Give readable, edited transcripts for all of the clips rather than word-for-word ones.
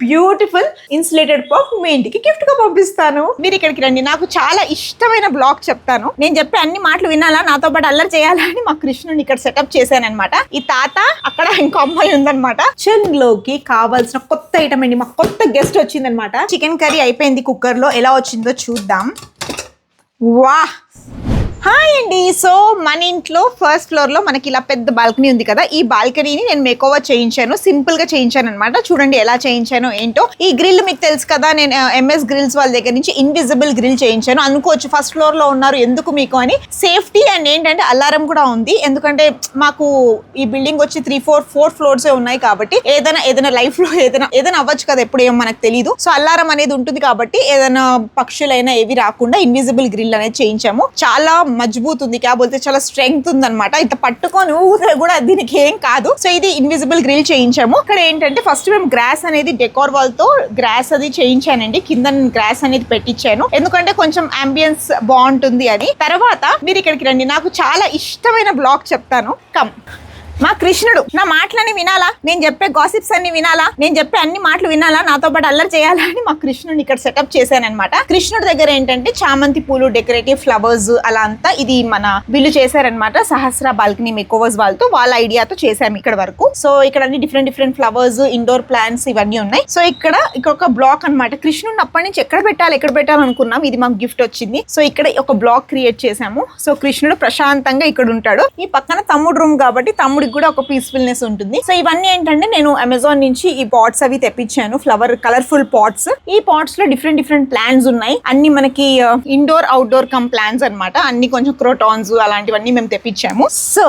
Beautiful insulated puff మీ ఇంటికి gift గా పంపిస్తాను. మీరు ఇక్కడికి రండి, నాకు చాలా ఇష్టమైన బ్లాగ్ చెప్తాను. నేను చెప్పే అన్ని మాటలు వినాలా, నాతో పాటు అల్లరి చేయాలా అని మా కృష్ణుని ఇక్కడ సెటప్ చేశానన్నమాట. ఈ తాత అక్కడ ఇంకో అమ్మాయి ఉందన్నమాట. కిచెన్ లోకి కావాల్సిన కొత్త ఐటమ్ అండి, మాకు కొత్త గెస్ట్ వచ్చిందనమాట. చికెన్ కర్రీ అయిపోయింది కుక్కర్ లో, ఎలా వచ్చిందో చూద్దాం. వాహ్, హాయ్ అండి. సో మన ఇంట్లో ఫస్ట్ ఫ్లోర్ లో మనకి ఇలా పెద్ద బాల్కనీ ఉంది కదా, ఈ బాల్కనీని నేను మేక్ ఓవర్ చేయించాను, సింపుల్ గా చేయించాను అనమాట. చూడండి ఎలా చేయించాను ఏంటో. ఈ గ్రిల్ మీకు తెలుసు కదా, నేను ఎంఎస్ గ్రిల్స్ వాళ్ళ దగ్గర నుంచి ఇన్విజిబుల్ గ్రిల్ చేయించాను. అనుకోవచ్చు ఫస్ట్ ఫ్లోర్ లో ఉన్నారు ఎందుకు మీకు అని. సేఫ్టీ అండ్ ఏంటంటే అలారం కూడా ఉంది, ఎందుకంటే మాకు ఈ బిల్డింగ్ వచ్చి 4 ఫ్లోర్స్ ఉన్నాయి కాబట్టి ఏదైనా లైఫ్ లో ఏదైనా అవ్వచ్చు కదా, ఎప్పుడు ఏమో మనకు తెలియదు. సో అలారం అనేది ఉంటుంది కాబట్టి ఏదైనా పక్షులైనా ఏవి రాకుండా ఇన్విజిబుల్ గ్రిల్ అనేది చేయించాము. చాలా మజబూత్ ఉంది, క్యాబోల్తే చాలా స్ట్రెంగ్త్ ఉంది అనమాట. ఇంత పట్టుకొని ఊరే కూడా దీనికి ఏం కాదు. సో ఇది ఇన్విజిబుల్ గ్రిల్ చేయించాము. ఇక్కడ ఏంటంటే ఫస్ట్ మేము గ్రాస్ అనేది డెకోర్ వాల్ తో గ్రాస్ అది చేయించానండి, కింద గ్రాస్ అనేది పెట్టించాను ఎందుకంటే కొంచెం అంబియన్స్ బాగుంటుంది అని. తర్వాత మీరు ఇక్కడికి రండి, నాకు చాలా ఇష్టమైన బ్లాగ్ చెప్తాను. కమ్. మా కృష్ణుడు నా మాటలని వినాలా, నేను చెప్పే గాసిప్స్ అన్ని వినాలా, నేను చెప్పే అన్ని మాటలు వినాలా, నాతో పాటు అల్లరి చేయాలా అని మా కృష్ణుడిని ఇక్కడ సెటప్ చేశానమాట. కృష్ణుడి దగ్గర ఏంటంటే చామంతి పూలు, డెకరేటివ్ ఫ్లవర్స్ అలా అంతా ఇది మన వీళ్ళు చేశారనమాట. సహస్ర బాల్కనీ మేకోవర్స్ వాళ్ళ ఐడియాతో చేశాము ఇక్కడ వరకు. సో ఇక్కడ అన్ని డిఫరెంట్ ఫ్లవర్స్, ఇండోర్ ప్లాంట్స్ ఇవన్నీ ఉన్నాయి. సో ఇక్కడ ఒక బ్లాక్ అనమాట. కృష్ణుడిని అప్పటి నుంచి ఎక్కడ పెట్టాలనుకున్నాం, ఇది మాకు గిఫ్ట్ వచ్చింది. సో ఇక్కడ ఒక బ్లాక్ క్రియేట్ చేశాము. సో కృష్ణుడు ప్రశాంతంగా ఇక్కడ ఉంటాడు. ఈ పక్కన తమ్ముడు రూమ్ కాబట్టి తమ్ముడికి కూడా ఒక పీస్ఫుల్నెస్ ఉంటుంది. సో ఇవన్నీ ఏంటంటే నేను అమెజాన్ నుంచి ఈ పాట్స్ అవి తెప్పించాను, ఫ్లవర్ కలర్ఫుల్ పాట్స్. ఈ పాట్స్ లో డిఫరెంట్ ప్లాంట్స్ ఉన్నాయి. అన్ని మనకి ఇండోర్ అవుట్డోర్ కమ్ ప్లాంట్స్ అనమాట. అన్ని కొంచెం క్రోటాన్స్ అలాంటివన్నీ మేము తెప్పించాము. సో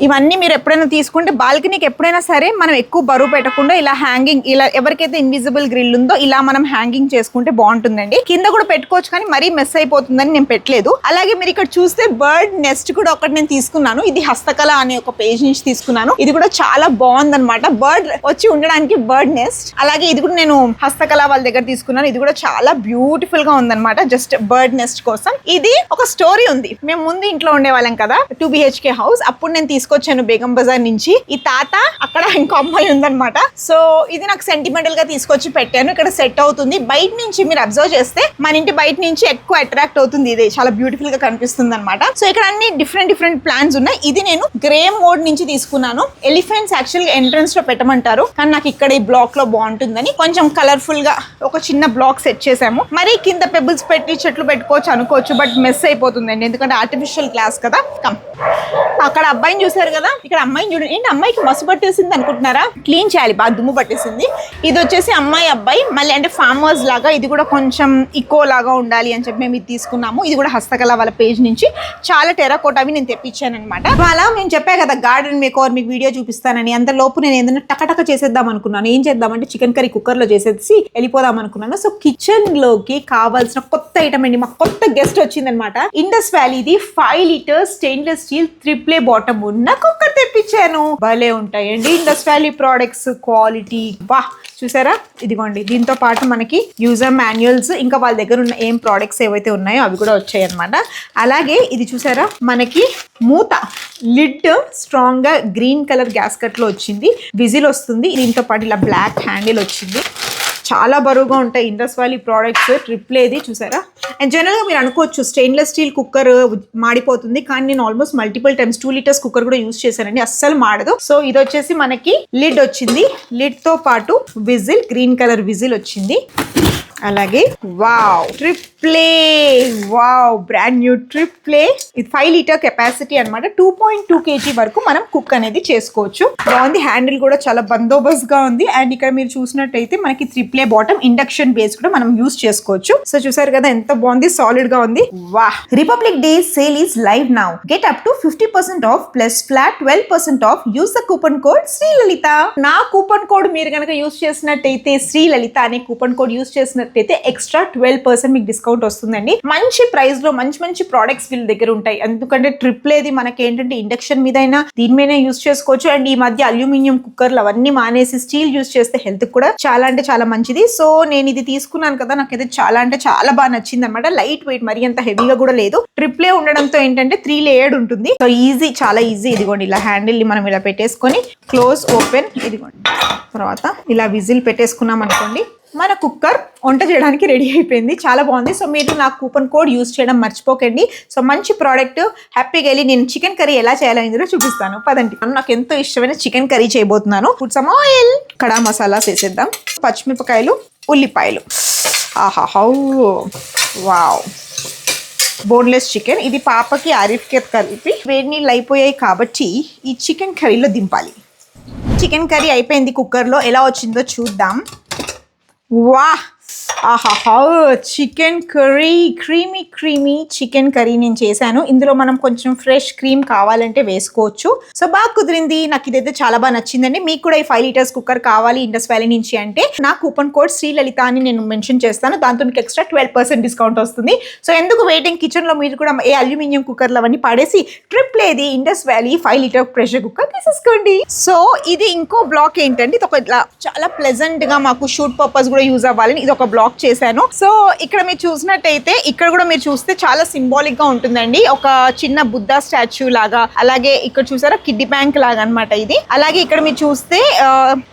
ఇవన్నీ మీరు ఎప్పుడైనా తీసుకుంటే బాల్కనీకి ఎప్పుడైనా సరే మనం ఎక్కువ బరువు పెట్టకుండా ఇలా హ్యాంగింగ్, ఇలా ఎవరికైతే ఇన్విజిబుల్ గ్రిల్ ఉందో ఇలా మనం హ్యాంగింగ్ చేసుకుంటే బాగుంటుందండి. కింద కూడా పెట్టుకోవచ్చు కానీ మరీ మెస్ అయిపోతుందని నేను పెట్టలేదు. అలాగే మీరు ఇక్కడ చూస్తే బర్డ్ నెస్ట్ కూడా ఒకటి నేను తీసుకున్నాను. ఇది హస్తకళ అనే ఒక పేజ్ నుంచి తీసుకున్నాను. ఇది కూడా చాలా బాగుందన్నమాట. బర్డ్ వచ్చి ఉండడానికి బర్డ్ నెస్ట్. అలాగే ఇది కూడా నేను హస్తకళ వాళ్ళ దగ్గర తీసుకున్నాను. ఇది కూడా చాలా బ్యూటిఫుల్ గా ఉందన్నమాట, జస్ట్ బర్డ్ నెస్ట్ కోసం. ఇది ఒక స్టోరీ ఉంది. మేము ముందు ఇంట్లో ఉండేవాళ్ళం కదా, 2 BHK హౌస్. అప్పుడు నేను తీసుకొచ్చాను బేగం బజార్ నుంచి. ఈ తాత అక్కడ ఇంకో అమ్మాయి ఉందన్నమాట. సో ఇది నాకు సెంటిమెంటల్ గా తీసుకొచ్చి పెట్టాను. ఇక్కడ సెట్ అవుతుంది. బయట నుంచి మీరు అబ్జర్వ్ చేస్తే మన ఇంటి బయట నుంచి ఎక్కువ అట్రాక్ట్ అవుతుంది. ఇది చాలా బ్యూటిఫుల్ గా కనిపిస్తుంది అనమాట. సో ఇక్కడ అన్ని డిఫరెంట్ ప్లాంట్స్ ఉన్నాయి. ఇది నేను గ్రే మోడ్ నుంచి తీసుకున్నాను. ఎలిఫెంట్స్ యాక్చువల్ గా ఎంట్రన్స్ లో పెట్టమంటారు, కానీ నాకు ఇక్కడ ఈ బ్లాక్ లో బాగుంటుందని కొంచెం కలర్ఫుల్ గా ఒక చిన్న బ్లాక్ సెట్ చేసాము. మరి కింద పెబుల్స్ పెట్టి చెట్లు పెట్టుకోవచ్చు అనుకోవచ్చు, బట్ మెస్ అయిపోతుందండి ఎందుకంటే ఆర్టిఫిషియల్ గ్లాస్ కదా. కమ్. అక్కడ అబ్బాయిని చూసారు కదా, ఇక్కడ అమ్మాయిని చూడండి. ఏంటి అమ్మాయికి మసు పట్టేసింది అనుకుంటున్నారా? క్లీన్ చేయాలి, బాగా దుమ్ము పట్టేసింది. ఇది వచ్చేసి అమ్మాయి అబ్బాయి మళ్ళీ అంటే ఫార్మర్స్ లాగా. ఇది కూడా కొంచెం ఇకో లాగా ఉండాలి అని చెప్పి మేము ఇది తీసుకున్నాము. ఇది కూడా హస్తకళ వాళ్ళ పేజ్ నుంచి చాలా టెరాకోటావి నేను తెప్పించాను అనమాట. అలా మేము చెప్పా కదా గార్డెన్ మేకోవర్ మీకు వీడియో చూపిస్తానని. అంతలోపు నేను ఏదైనా టకటక చేసేద్దాం అనుకున్నాను. ఏం చేద్దామంటే చికెన్ కర్రీ కుక్కర్ లో చేసేసి వెళ్ళిపోదాం అనుకున్నాను. సో కిచెన్ లోకి కావాల్సిన కొత్త ఐటమ్ అండి, మాకు కొత్త గెస్ట్ వచ్చిందనమాట. ఇండస్ వ్యాలీది 5 లీటర్స్ స్టెయిన్లెస్ స్టీల్ 3 బాటమ్ ఉన్న కుక్కర్ తెప్పించాను. భలే ఉంటాయండి ఇండస్ వ్యాలీ ప్రోడక్ట్స్, క్వాలిటీ వా. చూసారా, ఇదిగోండి. దీంతో పాటు మనకి యూజర్ మాన్యువల్స్, ఇంకా వాళ్ళ దగ్గర ఉన్న ఏం ప్రోడక్ట్స్ ఏవైతే ఉన్నాయో అవి కూడా వచ్చాయి అనమాట. అలాగే ఇది చూసారా, మనకి మూత లిడ్ స్ట్రాంగ్ గా గ్రీన్ కలర్ గ్యాస్కెట్ లో వచ్చింది. విజిల్ వస్తుంది. దీంతో పాటు ఇలా బ్లాక్ హ్యాండిల్ వచ్చింది. చాలా బరువుగా ఉంటాయి ఇండస్ వ్యాలీ ప్రోడక్ట్స్. ట్రిప్లేది చూసారా. అండ్ జనరల్గా మీరు అనుకోవచ్చు స్టెయిన్లెస్ స్టీల్ కుక్కర్ మాడిపోతుంది, కానీ నేను almost multiple times 2 litres cooker కూడా యూజ్ చేశానండి, అస్సలు మాడదు. సో ఇది వచ్చేసి మనకి లిడ్ వచ్చింది. లిడ్ తో పాటు విజిల్, గ్రీన్ కలర్ విజిల్ వచ్చింది. అలాగే wow tri-ply, wow brand new tri-ply. ఇది 5 లీటర్ కెపాసిటీ అనమాట. 2.2 kg వరకు మనం కుక్ అనేది చేసుకోవచ్చు. బాగుంది. హ్యాండిల్ కూడా చాలా బందోబస్త్ గా ఉంది. అండ్ ఇక్కడ మీరు చూసినట్టయితే మనకి ట్రిప్లే బాటమ్ ఇండక్షన్ బేస్ కూడా మనం యూజ్ చేసుకోవచ్చు. సో చూసారు కదా ఎంత బాగుంది, సాలిడ్ గా ఉంది. వాహ్. Republic day sale is live now. Get up to 50% of plus flat 12% of. Use the coupon code Sri Lalitha. నా కూపన్ కోడ్ మీరు కనుక యూజ్ చేసినట్టయితే, శ్రీలలిత అనే కూపన్ కోడ్ యూజ్ చేసినట్టయితే ఎక్స్ట్రా 12% మీకు డిస్కౌంట్ వస్తుందండి. మంచి ప్రైస్ లో మంచి ప్రొడక్ట్స్ వీళ్ళ దగ్గర ఉంటాయి. ఎందుకంటే ట్రిప్లేది మనకి ఏంటంటే ఇండక్షన్ మీద అయినా దీని మీద యూజ్ చేసుకోవచ్చు. అండ్ ఈ మధ్య అల్యూమినియం కుక్కర్లు అవన్నీ మానేసి స్టీల్ యూజ్ చేస్తే హెల్త్ కూడా చాలా అంటే చాలా మంచిది. సో నేను ఇది తీసుకున్నాను కదా, నాకైతే చాలా అంటే చాలా బాగా నచ్చింది అనమాట. లైట్ వెయిట్, మరి అంత హెవీగా కూడా లేదు. ట్రిప్లే ఉండడంతో ఏంటంటే 3 లేయర్డ్ ఉంటుంది. సో ఈజీ, చాలా ఈజీ. ఇదిగోండి ఇలా హ్యాండిల్ ని మనం ఇలా పెట్టేసుకొని క్లోజ్ ఓపెన్, ఇదిగోండి. తర్వాత ఇలా విజిల్ పెట్టేసుకున్నాం అనుకోండి, మన కుక్కర్ వంట చేయడానికి రెడీ అయిపోయింది, చాలా బాగుంది. సో మీరు నా కూపన్ కోడ్ యూజ్ చేయడం మర్చిపోకండి. సో మంచి ప్రోడక్ట్. హ్యాపీగా వెళ్ళి నేను చికెన్ కర్రీ ఎలా చేయాలని ఇందులో చూపిస్తాను, పదండి. నాకు ఎంతో ఇష్టమైన చికెన్ కర్రీ చేయబోతున్నాను. పుట్ సమ్ ఆయిల్, కడా మసాలాస్ వేసేద్దాం, పచ్చిమిరపకాయలు, ఉల్లిపాయలు. ఆహా, వావ్, బోన్లెస్ చికెన్. ఇది పాపకి ఆరిఫ్కి కలిపి వేడి నీళ్ళు అయిపోయాయి కాబట్టి ఈ చికెన్ కర్రీలో దింపాలి. చికెన్ కర్రీ అయిపోయింది, కుక్కర్లో ఎలా వచ్చిందో చూద్దాం. వాహ్, ఆహాహా, chicken curry, creamy chicken curry నేను చేశాను. ఇందులో మనం కొంచెం ఫ్రెష్ క్రీమ్ కావాలంటే వేసుకోవచ్చు. సో బాగా కుదిరింది, నాకు ఇదైతే చాలా బాగా నచ్చిందండి. మీకు కూడా ఈ 5 లీటర్స్ కుక్కర్ కావాలి ఇండస్ వ్యాలీ నుంచి అంటే నా కూపన్ కోడ్ శ్రీలలిత అని నేను మెన్షన్ చేస్తాను. దాంతో మీకు ఎక్స్ట్రా 12% డిస్కౌంట్ వస్తుంది. సో ఎందుకు వెయిటింగ్, కిచెన్లో మీరు కూడా ఏ అల్యూమినియం కుక్కర్లు అవన్నీ పడేసి ట్రిప్ లేదు, Indus valley 5 litre pressure cooker తీసేసుకోండి. సో ఇది ఇంకో బ్లాక్ ఏంటంటే, ఇది ఒక చాలా ప్లెజెంట్ గా మాకు షూట్ పర్పస్ కూడా యూజ్ అవ్వాలని ఇది ఒక బ్లాక్ చేశాను. సో ఇక్కడ మీరు చూసినట్టయితే ఇక్కడ కూడా మీరు చూస్తే చాలా సింబాలిక్ గా ఉంటుందండి. ఒక చిన్న బుద్ధ స్టాచ్యూ లాగా, అలాగే ఇక్కడ చూసారా కిడ్డీ బ్యాంక్ లాగా అన్నమాట ఇది. అలాగే ఇక్కడ మీరు చూస్తే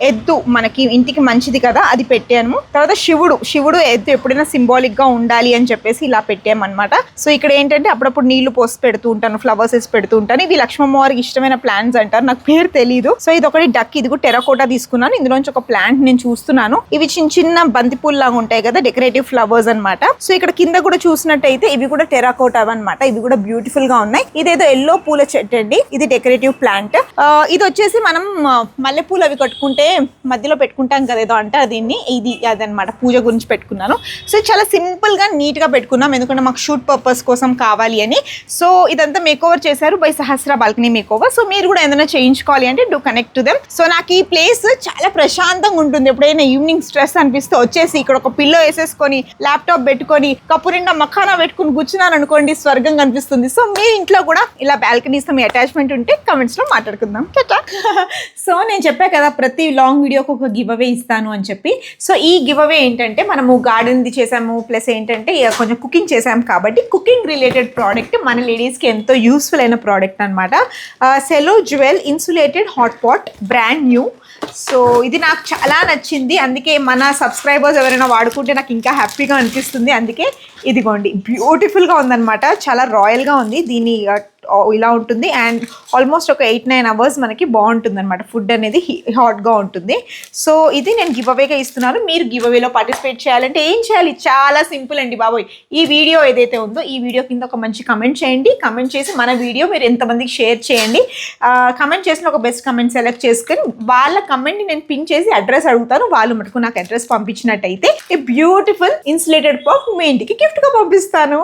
ఎద్దు మనకి ఇంటికి మంచిది కదా, అది పెట్టాను. తర్వాత శివుడు ఎద్దు ఎప్పుడైనా సింబాలిక్ గా ఉండాలి అని చెప్పేసి ఇలా పెట్టామన్నమాట. సో ఇక్కడ ఏంటంటే అప్పుడప్పుడు నీళ్లు పోసి పెడుతూ ఉంటాను, ఫ్లవర్స్ వేసి పెడుతూ ఉంటాను. ఇవి లక్ష్మమ్మ వారికి ఇష్టమైన ప్లాంట్స్ అంటారు, నాకు పేరు తెలీదు. సో ఇది ఒకటి డక్, ఇది కూడా టెరాకోటా తీసుకున్నాను. ఇందులోంచి ఒక ప్లాంట్ నేను చూస్తున్నాను. ఇవి చిన్న బంతిపూల్ లాగా ఉంటాయి కదా, డెకరేటివ్ ఫ్లవర్స్ అన్నమాట. సో ఇక్కడ కింద కూడా చూసినట్టయితే ఇవి కూడా టెరాకోటా అన్నమాట. ఇవి కూడా బ్యూటిఫుల్ గా ఉన్నాయి. ఇదేదో ఎల్లో పూల చెట్టు అండి, ఇది డెకరేటివ్ ప్లాంట్. ఇది వచ్చేసి మనం మల్లెపూలు అవి కట్టుకుంటే మధ్యలో పెట్టుకుంటాం కదా ఏదో అంటే దీన్ని, ఇది అదనమాట, పూజ గురించి పెట్టుకున్నాను. సో చాలా సింపుల్ గా నీట్ గా పెట్టుకున్నాం, ఎందుకంటే మాకు షూట్ పర్పస్ కోసం కావాలి అని. సో ఇదంతా మేకోవర్ చేశారు by Sahasra balcony makeover. So మీరు కూడా ఏదైనా చేయించుకోవాలి అంటే do connect to them. So నాకు ఈ ప్లేస్ చాలా ప్రశాంతంగా ఉంటుంది. ఎప్పుడైనా ఈవినింగ్ స్ట్రెస్ అనిపిస్తే వచ్చేసి ఇక్కడ ఒక పిల్లో వేసేసుకొని ల్యాప్టాప్ పెట్టుకొని కప్పు నిండా మఖానా పెట్టుకుని కూర్చున్నాను అనుకోండి, స్వర్గం కనిపిస్తుంది. సో మీ ఇంట్లో కూడా ఇలా బాల్కనీస్ తో మీ అటాచ్మెంట్ ఉంటే కమెంట్స్ లో మాట్లాడుకుందాం. సో నేను చెప్పా కదా ప్రతి లాంగ్ వీడియోకి ఒక గివ్ అవే ఇస్తాను అని చెప్పి. సో ఈ గివ్ అవే ఏంటంటే మనము గార్డెన్ది చేసాము, ప్లస్ ఏంటంటే కొంచెం కుకింగ్ చేసాము కాబట్టి కుకింగ్ రిలేటెడ్ ప్రోడక్ట్ మన లేడీస్కి ఎంతో యూస్ఫుల్ అయిన ప్రోడక్ట్ అనమాట. Cello jewel insulated hot pot, brand new. So ఇది నాకు చాలా నచ్చింది, అందుకే మన సబ్స్క్రైబర్స్ ఎవరైనా వాడుకుంటే నాకు ఇంకా హ్యాపీగా అనిపిస్తుంది. అందుకే ఇదిగోండి, బ్యూటిఫుల్గా ఉందన్నమాట, చాలా రాయల్గా ఉంది. దీని ఇలా ఉంటుంది అండ్ ఆల్మోస్ట్ ఒక 8-9 అవర్స్ మనకి బాగుంటుంది అనమాట. ఫుడ్ అనేది హాట్గా ఉంటుంది. సో ఇది నేను గివ్ అవేగా ఇస్తున్నాను. మీరు గివ్ అవేలో పార్టిసిపేట్ చేయాలంటే ఏం చేయాలి, చాలా సింపుల్ అండి బాబోయ్. ఈ వీడియో ఏదైతే ఉందో ఈ వీడియో కింద ఒక మంచి కమెంట్ చేయండి. కమెంట్ చేసి మన వీడియో మీరు ఎంతమందికి షేర్ చేయండి. కమెంట్ చేసిన ఒక బెస్ట్ కమెంట్ సెలెక్ట్ చేసుకొని వాళ్ళ కమెంట్ని నేను పిన్ చేసి అడ్రస్ అడుగుతాను. వాళ్ళు మటుకు నాకు అడ్రస్ పంపించినట్టయితే ఈ బ్యూటిఫుల్ ఇన్సులేటెడ్ పఫ్ మీ ఇంటికి గిఫ్ట్గా పంపిస్తాను.